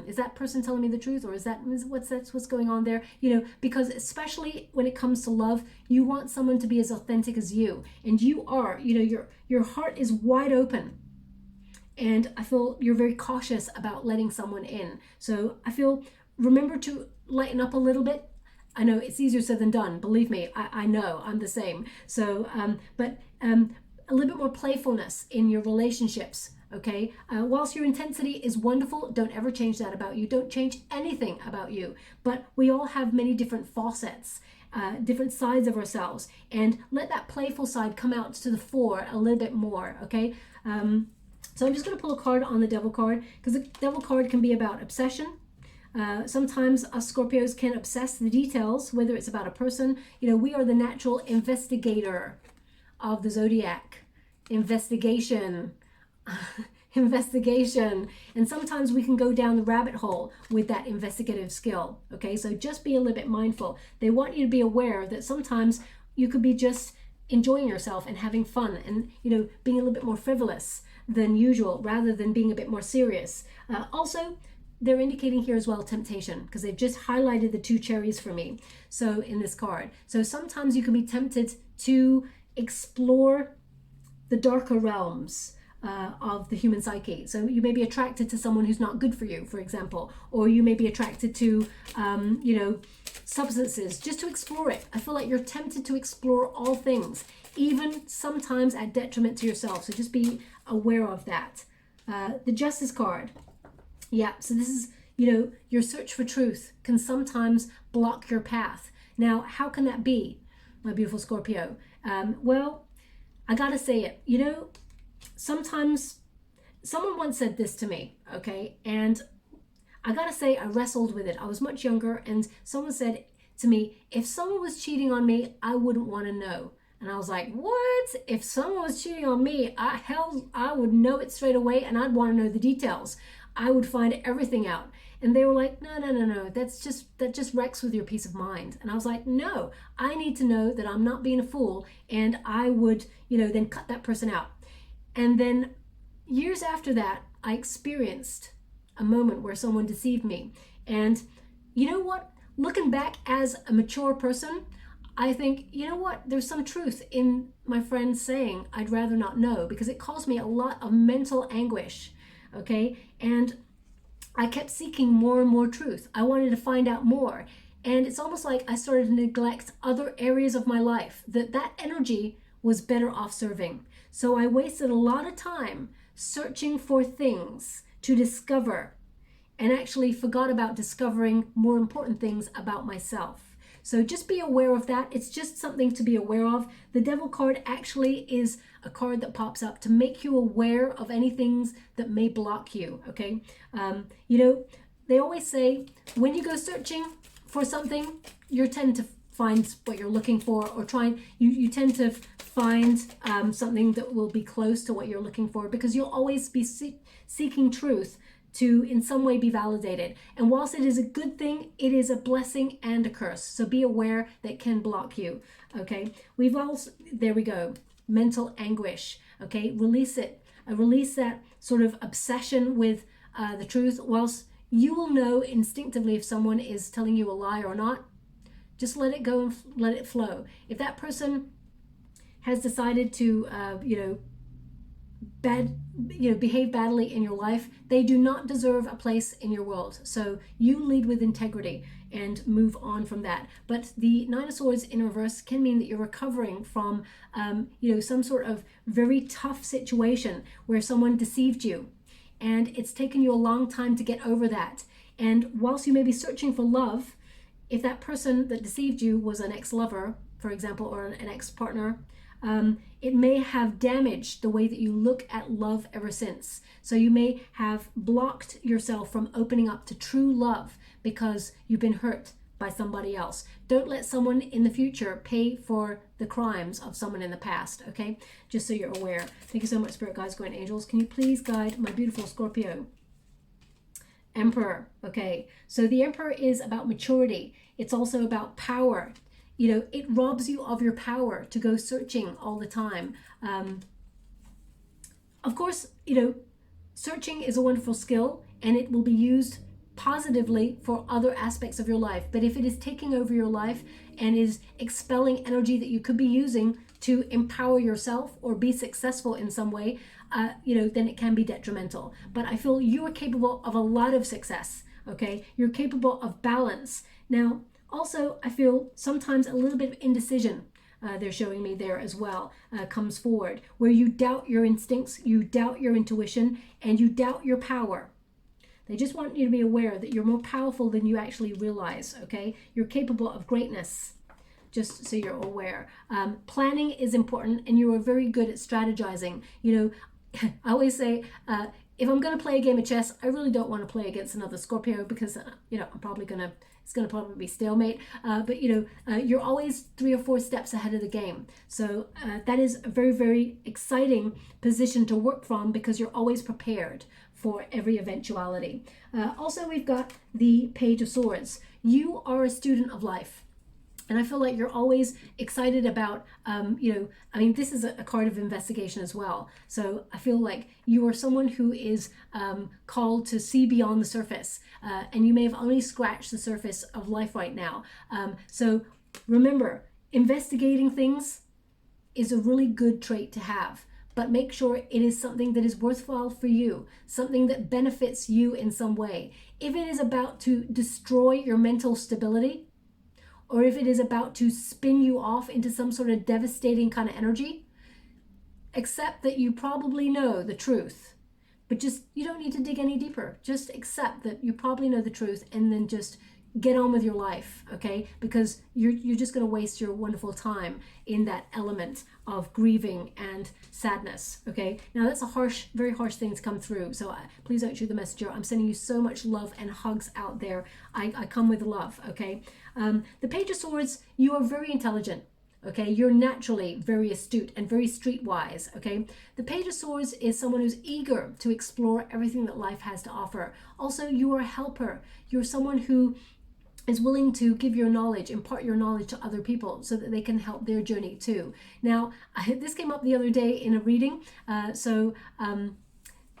is that person telling me the truth, or what's going on there? You know, because especially when it comes to love, you want someone to be as authentic as you, and you are. You know, your heart is wide open, and I feel you're very cautious about letting someone in. So I feel, remember to lighten up a little bit. I know it's easier said than done. Believe me, I know I'm the same. So, but a little bit more playfulness in your relationships. Okay, whilst your intensity is wonderful, don't ever change that about you. Don't change anything about you. But we all have many different facets, different sides of ourselves, and let that playful side come out to the fore a little bit more. Okay, so I'm just going to pull a card on the Devil card, because the Devil card can be about obsession. Sometimes us Scorpios can obsess the details, whether it's about a person. You know, we are the natural investigator of the zodiac. Investigation. And sometimes we can go down the rabbit hole with that investigative skill. Okay, so just be a little bit mindful. They want you to be aware that sometimes you could be just enjoying yourself and having fun, and being a little bit more frivolous than usual rather than being a bit more serious. Also, they're indicating here as well temptation, because they've just highlighted the 2 cherries for me, so in this card. So sometimes you can be tempted to explore the darker realms of the human psyche. So you may be attracted to someone who's not good for you, for example, or you may be attracted to substances, just to explore it. I feel like you're tempted to explore all things, even sometimes at detriment to yourself. So just be aware of that. The Justice card. Yeah, so this is, your search for truth can sometimes block your path. Now, how can that be, my beautiful Scorpio? Well, I gotta say it. Sometimes someone once said this to me, okay? And I gotta say, I wrestled with it. I was much younger, and someone said to me, if someone was cheating on me, I wouldn't want to know. And I was like, what? If someone was cheating on me, I would know it straight away, and I'd want to know the details. I would find everything out. And they were like, no, that just wrecks with your peace of mind. And I was like, no, I need to know that I'm not being a fool, and I would, then cut that person out. And then years after that, I experienced a moment where someone deceived me. And you know what? Looking back as a mature person, I think, there's some truth in my friend saying, I'd rather not know, because it caused me a lot of mental anguish. Okay, and I kept seeking more and more truth. I wanted to find out more, and it's almost like I started to neglect other areas of my life that energy was better off serving. So I wasted a lot of time searching for things to discover, and actually forgot about discovering more important things about myself. So just be aware of that. It's just something to be aware of. The Devil card actually is a card that pops up to make you aware of any things that may block you, okay? They always say when you go searching for something, you tend to find what you're looking for, or you tend to find something that will be close to what you're looking for, because you'll always be seeking truth to in some way be validated. And whilst it is a good thing, it is a blessing and a curse. So be aware that it can block you. Okay, we've also, there we go, mental anguish. Okay, release it. Release that sort of obsession with the truth. Whilst you will know instinctively if someone is telling you a lie or not, just let it go and let it flow. If that person has decided to, behave badly in your life, they do not deserve a place in your world. So you lead with integrity and move on from that. But the Nine of Swords in reverse can mean that you're recovering from, some sort of very tough situation where someone deceived you, and it's taken you a long time to get over that. And whilst you may be searching for love, if that person that deceived you was an ex-lover, for example, or an ex-partner, it may have damaged the way that you look at love ever since. So you may have blocked yourself from opening up to true love because you've been hurt by somebody else. Don't let someone in the future pay for the crimes of someone in the past, okay? Just so you're aware. Thank you so much, Spirit Guides, Guardian Angels. Can you please guide my beautiful Scorpio Emperor? Okay, so the Emperor is about maturity. It's also about power. It robs you of your power to go searching all the time. Of course, searching is a wonderful skill and it will be used positively for other aspects of your life. But if it is taking over your life and is expelling energy that you could be using to empower yourself or be successful in some way, then it can be detrimental. But I feel you are capable of a lot of success, okay? You're capable of balance. Now, also, I feel sometimes a little bit of indecision, they're showing me there as well, comes forward, where you doubt your instincts, you doubt your intuition, and you doubt your power. They just want you to be aware that you're more powerful than you actually realize, okay? You're capable of greatness, just so you're aware. Planning is important, and you are very good at strategizing. I always say, if I'm going to play a game of chess, I really don't want to play against another Scorpio because, I'm probably going to, it's going to probably be stalemate. But you're always 3 or 4 steps ahead of the game. So that is a very, very exciting position to work from because you're always prepared for every eventuality. Also, we've got the Page of Swords. You are a student of life. And I feel like you're always excited about, this is a card of investigation as well. So I feel like you are someone who is called to see beyond the surface. And you may have only scratched the surface of life right now. So remember, investigating things is a really good trait to have. But make sure it is something that is worthwhile for you, something that benefits you in some way. If it is about to destroy your mental stability, or if it is about to spin you off into some sort of devastating kind of energy, accept that you probably know the truth. But you don't need to dig any deeper. Just accept that you probably know the truth and then just get on with your life, okay? Because you're just going to waste your wonderful time in that element of grieving and sadness, okay? Now that's a very harsh thing to come through, so please don't shoot the messenger. I'm sending you so much love and hugs out there. I come with love, okay? The Page of Swords, you are very intelligent, okay? You're naturally very astute and very streetwise, okay? The Page of Swords is someone who's eager to explore everything that life has to offer. Also, you are a helper. You're someone who is willing to give your knowledge, impart your knowledge to other people so that they can help their journey too. Now, this came up the other day in a reading,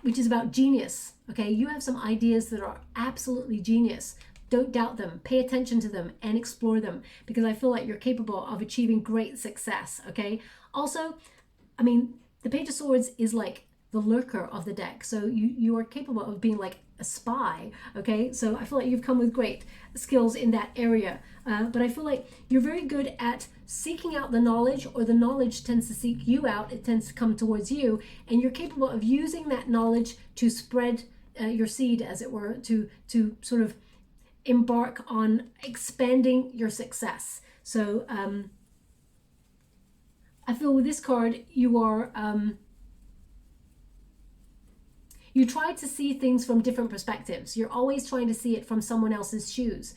which is about genius, okay? You have some ideas that are absolutely genius. Don't doubt them, pay attention to them and explore them because I feel like you're capable of achieving great success, okay? Also, the Page of Swords is like the lurker of the deck. So you are capable of being like a spy, okay? So I feel like you've come with great skills in that area. But I feel like you're very good at seeking out the knowledge, or the knowledge tends to seek you out. It tends to come towards you, and you're capable of using that knowledge to spread your seed, as it were, to sort of embark on expanding your success. So I feel with this card, you are you try to see things from different perspectives. You're always trying to see it from someone else's shoes,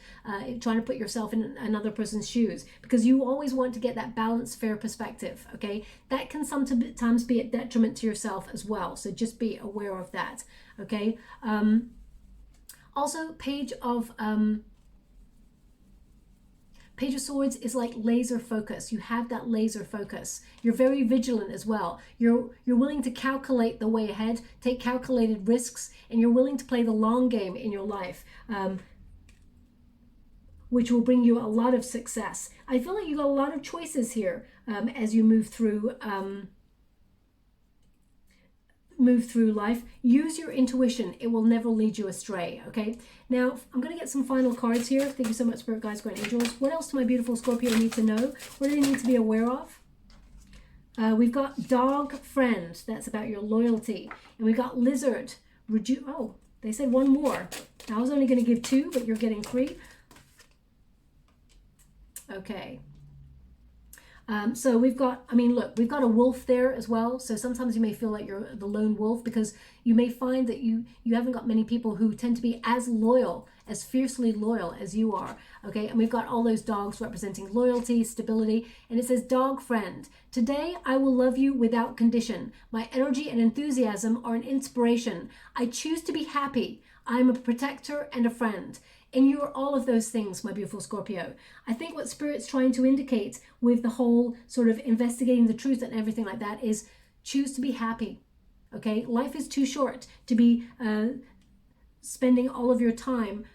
trying to put yourself in another person's shoes, because you always want to get that balanced, fair perspective, okay? That can sometimes be a detriment to yourself as well, so just be aware of that, okay? Also, Page of Swords is like laser focus. You have that laser focus. You're very vigilant as well. You're willing to calculate the way ahead, take calculated risks, and you're willing to play the long game in your life, which will bring you a lot of success. I feel like you got a lot of choices here as you move through life. Use your intuition. It will never lead you astray. Okay, now I'm going to get some final cards here. Thank you so much, Spirit Guides, Guardian Angels. What else do my beautiful Scorpio need to know? What do they need to be aware of? We've got Dog Friend. That's about your loyalty. And we've got Lizard. Oh, they said one more. I was only going to give 2, but you're getting 3. Okay. So we've got, look, we've got a wolf there as well. So sometimes you may feel like you're the lone wolf, because you may find that you haven't got many people who tend to be as loyal, as fiercely loyal as you are. Okay, and we've got all those dogs representing loyalty, stability, and it says, Dog Friend, today I will love you without condition. My energy and enthusiasm are an inspiration. I choose to be happy. I am a protector and a friend. And you are all of those things, my beautiful Scorpio. I think what Spirit's trying to indicate with the whole sort of investigating the truth and everything like that is choose to be happy. Okay, life is too short to be spending all of your time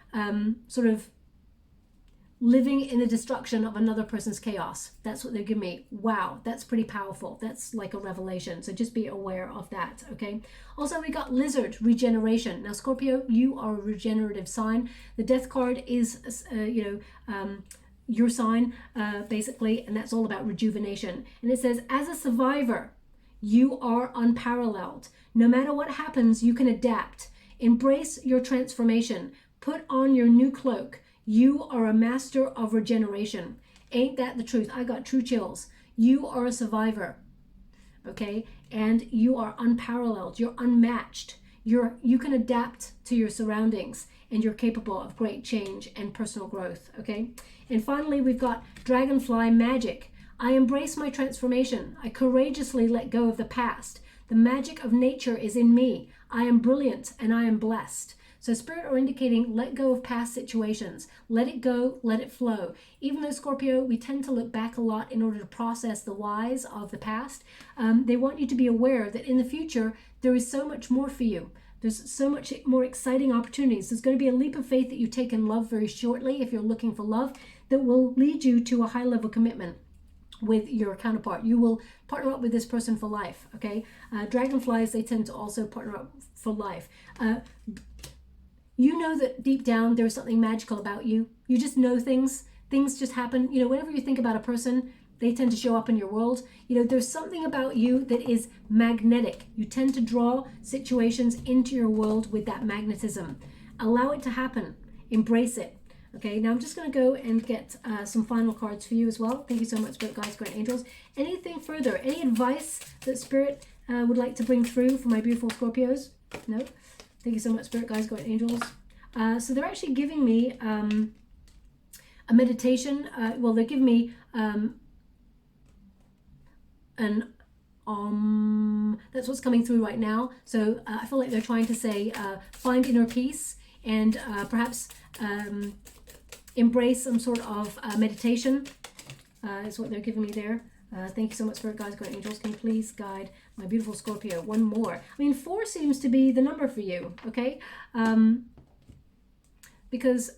sort of living in the destruction of another person's chaos. That's what they give me. Wow, that's pretty powerful. That's like a revelation. So just be aware of that, okay? Also, we got Lizard, regeneration. Now, Scorpio, you are a regenerative sign. The Death card is, your sign, basically, and that's all about rejuvenation. And it says, as a survivor, you are unparalleled. No matter what happens, you can adapt. Embrace your transformation. Put on your new cloak. You are a master of regeneration. Ain't that the truth? I got true chills. You are a survivor, okay? And you are unparalleled. You're unmatched. You can adapt to your surroundings, and you're capable of great change and personal growth, okay? And finally, we've got Dragonfly Magic. I embrace my transformation. I courageously let go of the past. The magic of nature is in me. I am brilliant and I am blessed. So Spirit are indicating let go of past situations. Let it go, let it flow. Even though, Scorpio, we tend to look back a lot in order to process the whys of the past, they want you to be aware that in the future, there is so much more for you. There's so much more exciting opportunities. There's going to be a leap of faith that you take in love very shortly, if you're looking for love, that will lead you to a high level commitment with your counterpart. You will partner up with this person for life, okay? Dragonflies, they tend to also partner up for life. You know that deep down there is something magical about you. You just know things. Things just happen. You know, whenever you think about a person, they tend to show up in your world. You know, there's something about you that is magnetic. You tend to draw situations into your world with that magnetism. Allow it to happen. Embrace it. Okay, now I'm just going to go and get some final cards for you as well. Thank you so much, Spirit Guides, Guardian Angels. Anything further? Any advice that Spirit would like to bring through for my beautiful Scorpios? No? Thank you so much, Spirit Guides, Guardian Angels. So they're actually giving me a meditation. Well, they're giving me that's what's coming through right now. So I feel like they're trying to say find inner peace and perhaps embrace some sort of meditation is what they're giving me there. Thank you so much, Spirit Guides, Guardian Angels. Can you please guide my beautiful Scorpio? One more. I mean, 4 seems to be the number for you, okay? Because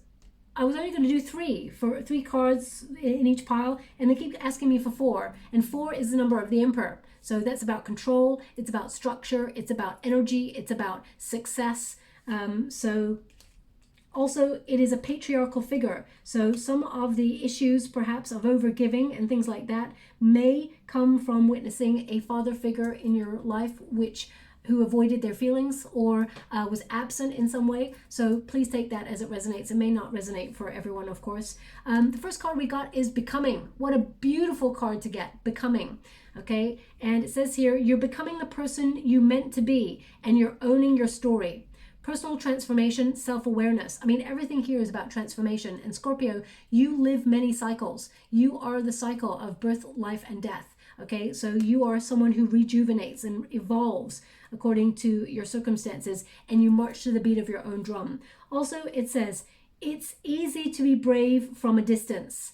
I was only going to do 3 for 3 cards in each pile, and they keep asking me for 4. And 4 is the number of the Emperor. So that's about control. It's about structure. It's about energy. It's about success. Also, it is a patriarchal figure. So some of the issues, perhaps, of overgiving and things like that may come from witnessing a father figure in your life who avoided their feelings or was absent in some way. So please take that as it resonates. It may not resonate for everyone, of course. The first card we got is Becoming. What a beautiful card to get, Becoming. Okay, and it says here, you're becoming the person you meant to be, and you're owning your story. Personal transformation, self-awareness. I mean, everything here is about transformation. And Scorpio, you live many cycles. You are the cycle of birth, life, and death. Okay, so you are someone who rejuvenates and evolves according to your circumstances, and you march to the beat of your own drum. Also, it says, it's easy to be brave from a distance.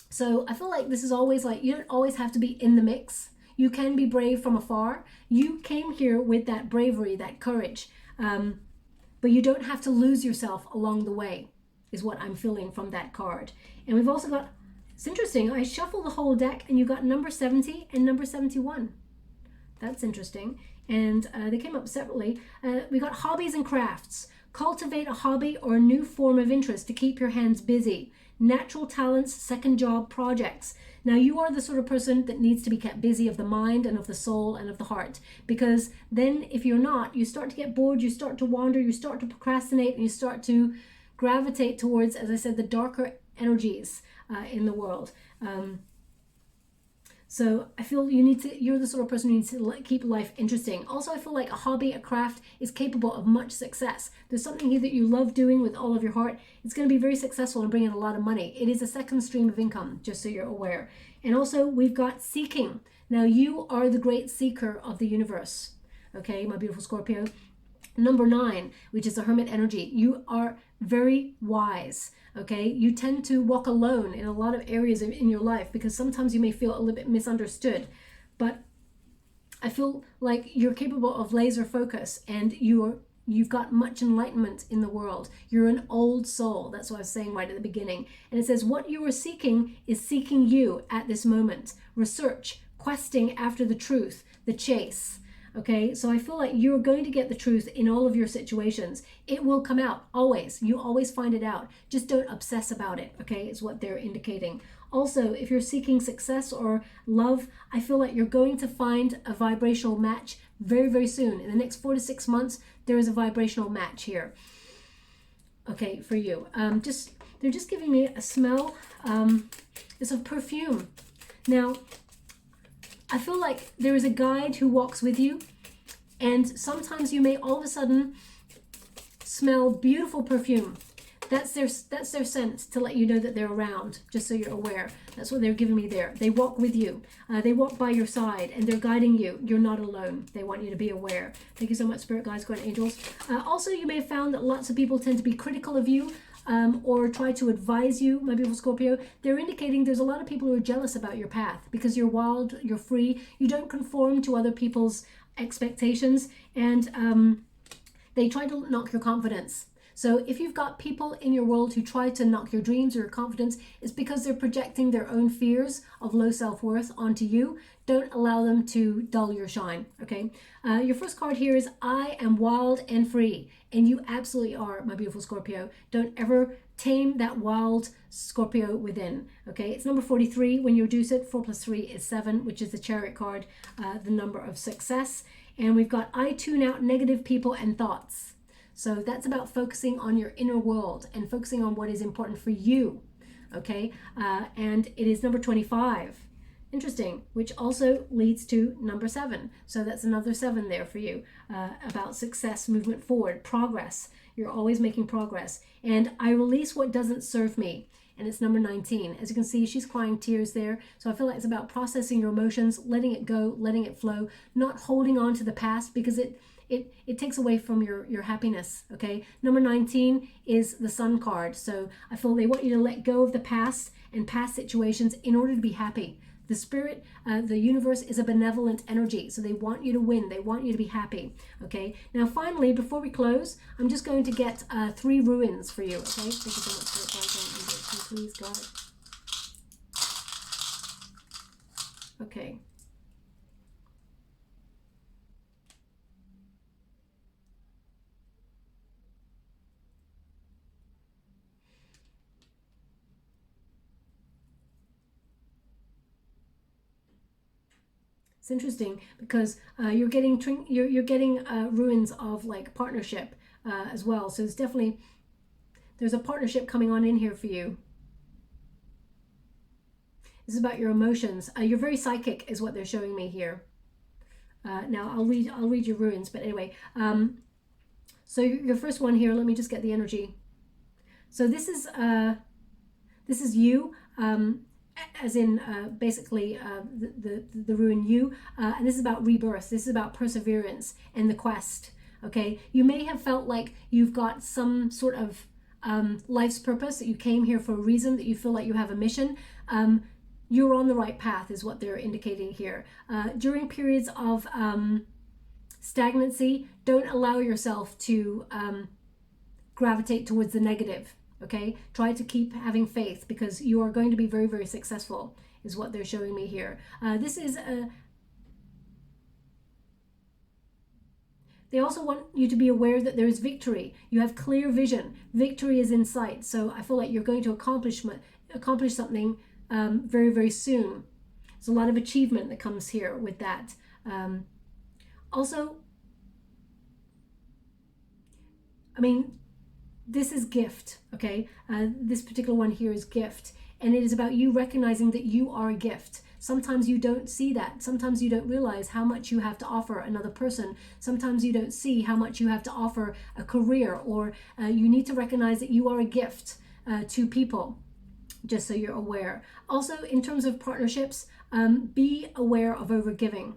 So I feel like this is always like, you don't always have to be in the mix. You can be brave from afar. You came here with that bravery, that courage, but you don't have to lose yourself along the way, is what I'm feeling from that card. And we've also got, it's interesting, I shuffled the whole deck and you got number 70 and number 71. That's interesting. And they came up separately. We got hobbies and crafts. Cultivate a hobby or a new form of interest to keep your hands busy. Natural talents, second job, projects. Now you are the sort of person that needs to be kept busy of the mind and of the soul and of the heart, because then if you're not, you start to get bored, you start to wander, you start to procrastinate, and you start to gravitate towards, as I said, the darker energies in the world. So I feel you're the sort of person who needs to keep life interesting. Also, I feel like a hobby, a craft is capable of much success. There's something here that you love doing with all of your heart. It's going to be very successful and bring in a lot of money. It is a second stream of income, just so you're aware. And also we've got seeking. Now you are the great seeker of the universe. Okay, my beautiful Scorpio. Number 9, which is the hermit energy. You are very wise. Okay, you tend to walk alone in a lot of areas in your life because sometimes you may feel a little bit misunderstood, but I feel like you're capable of laser focus and you've got much enlightenment in the world. You're an old soul. That's what I was saying right at the beginning. And it says what you are seeking is seeking you at this moment. Research, questing after the truth, the chase. Okay, so I feel like you're going to get the truth in all of your situations. It will come out, always. You always find it out. Just don't obsess about it, okay, is what they're indicating. Also, if you're seeking success or love, I feel like you're going to find a vibrational match very, very soon. In the next 4 to 6 months, there is a vibrational match here, okay, for you. They're just giving me a smell. It's of perfume. Now, I feel like there is a guide who walks with you, and sometimes you may all of a sudden smell beautiful perfume. That's their scent to let you know that they're around, just so you're aware. That's what they're giving me there. They walk with you. They walk by your side, and they're guiding you. You're not alone. They want you to be aware. Thank you so much, Spirit Guides, Guardian Angels. Also, you may have found that lots of people tend to be critical of you, or try to advise you, my beautiful Scorpio. They're indicating there's a lot of people who are jealous about your path because you're wild, you're free, you don't conform to other people's expectations, and they try to knock your confidence. So if you've got people in your world who try to knock your dreams or your confidence, it's because they're projecting their own fears of low self-worth onto you. Don't allow them to dull your shine, okay? Your first card here is I am wild and free. And you absolutely are, my beautiful Scorpio. Don't ever tame that wild Scorpio within, okay? It's number 43. When you reduce it, 4 plus 3 is 7, which is the Chariot card, the number of success. And we've got I tune out negative people and thoughts. So that's about focusing on your inner world and focusing on what is important for you, okay? And it is number 25. Interesting, which also leads to number 7. So that's another 7 there for you, about success, movement forward, progress. You're always making progress. And I release what doesn't serve me. And it's number 19. As you can see, she's crying tears there. So I feel like it's about processing your emotions, letting it go, letting it flow, not holding on to the past because it takes away from your happiness, okay? Number 19 is the Sun card. So I feel they want you to let go of the past and past situations in order to be happy. The spirit, the universe is a benevolent energy. So they want you to win. They want you to be happy, okay? Now, finally, before we close, I'm just going to get 3 ruins for you, okay? Thank you so much for it. Please, God. Okay. It's interesting because you're getting ruins of like partnership as well. So there's a partnership coming on in here for you. This is about your emotions. You're very psychic, is what they're showing me here. Now I'll read your ruins, but anyway. So your first one here. Let me just get the energy. So this is you. As in basically the ruin you, and this is about rebirth. This is about perseverance and the quest, okay? You may have felt like you've got some sort of life's purpose, that you came here for a reason, that you feel like you have a mission. You're on the right path is what they're indicating here. During periods of stagnancy, don't allow yourself to gravitate towards the negative, okay? Try to keep having faith, because you are going to be very, very successful is what they're showing me here. This is a... They also want you to be aware that there is victory. You have clear vision. Victory is in sight. So I feel like you're going to accomplish something very, very soon. There's a lot of achievement that comes here with that. Also, I mean, this is gift, okay? This particular one here is gift. And it is about you recognizing that you are a gift. Sometimes you don't see that. Sometimes you don't realize how much you have to offer another person. Sometimes you don't see how much you have to offer a career, or you need to recognize that you are a gift to people, just so you're aware. Also, in terms of partnerships, be aware of overgiving,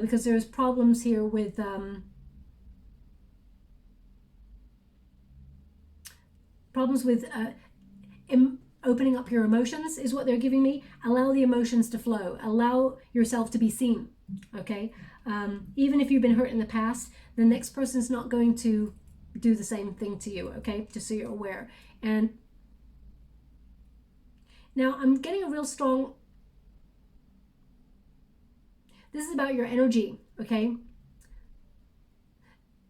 because there's problems here with opening up your emotions is what they're giving me. Allow the emotions to flow. Allow yourself to be seen, okay? Even if you've been hurt in the past, the next person's not going to do the same thing to you, okay? Just so you're aware. And now I'm getting a real strong... This is about your energy, okay?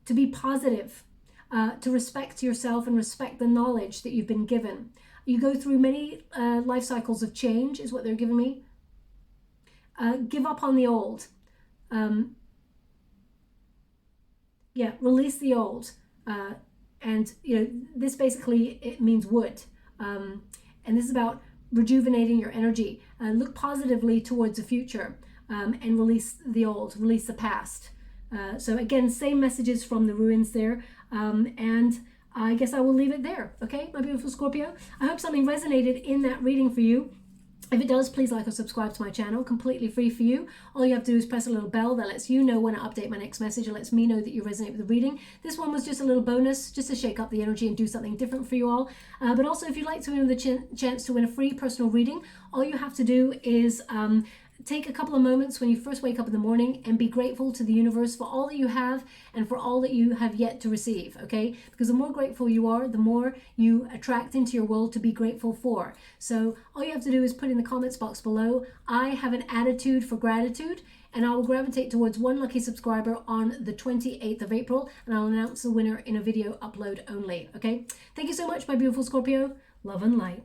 To be positive, to respect yourself and respect the knowledge that you've been given. You go through many life cycles of change is what they're giving me. Give up on the old. Yeah, release the old. And, you know, this basically, it means wood. And this is about rejuvenating your energy. Look positively towards the future, and release the old, release the past. So again, same messages from the ruins there. And I guess I will leave it there, okay, my beautiful Scorpio? I hope something resonated in that reading for you. If it does, please like or subscribe to my channel, completely free for you. All you have to do is press a little bell that lets you know when I update my next message. It lets me know that you resonate with the reading. This one was just a little bonus, just to shake up the energy and do something different for you all. But also, if you'd like to win the chance to win a free personal reading, all you have to do is take a couple of moments when you first wake up in the morning and be grateful to the universe for all that you have and for all that you have yet to receive, okay? Because the more grateful you are, the more you attract into your world to be grateful for. So all you have to do is put in the comments box below, I have an attitude for gratitude, and I will gravitate towards one lucky subscriber on the 28th of April, and I'll announce the winner in a video upload only, okay? Thank you so much, my beautiful Scorpio. Love and light.